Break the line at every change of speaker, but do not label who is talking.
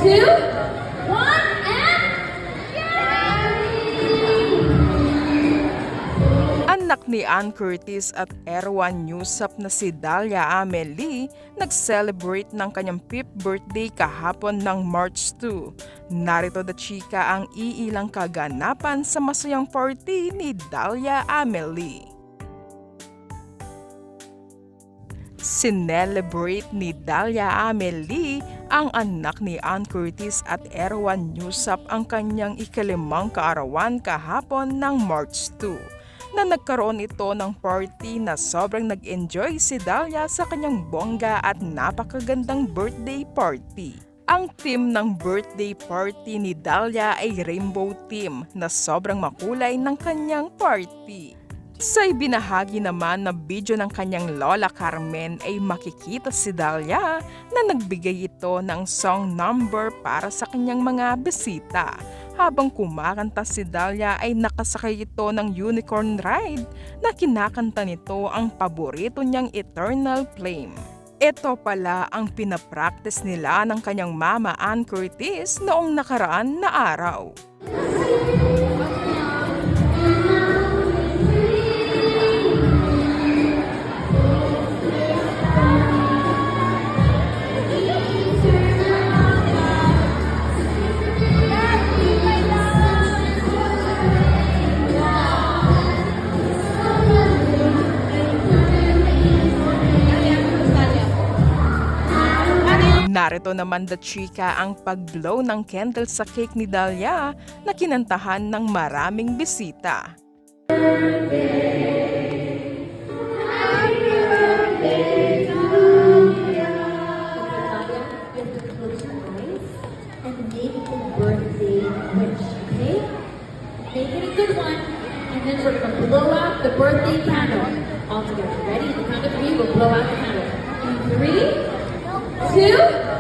2, 1, and
Anak ni Ann Curtis at Erwan Newsap na si Dalia Amelie nag-celebrate ng kanyang 5th birthday kahapon ng March 2. Narito na chika ang iilang kaganapan sa masayang party ni Dalia Amelie. Sinelebrate ni Dalia Amelie ang anak ni Ann Curtis at Erwan Newsap ang kanyang ika-5 kaarawan kahapon ng March 2. Na nagkaroon ito ng party na sobrang nag-enjoy si Dalia sa kanyang bongga at napakagandang birthday party. Ang theme ng birthday party ni Dalia ay Rainbow Theme na sobrang makulay ng kanyang party. Sa ibinahagi naman na video ng kanyang lola Carmen ay makikita si Dalia na nagbigay ito ng song number para sa kanyang mga bisita. Habang kumakanta si Dalia ay nakasakay ito ng unicorn ride na kinakanta nito ang paborito niyang Eternal Flame. Ito pala ang pinapractice nila ng kanyang mama Ann Curtis noong nakaraan na araw. Narito naman the chika ang pag-blow ng candle sa cake ni Dalia na kinantahan ng maraming bisita.
and make a birthday wish, okay? Make it a good one, and then we're gonna blow out the birthday candle all together. Ready? The count of 3, we'll blow out the candle. In 3, 2,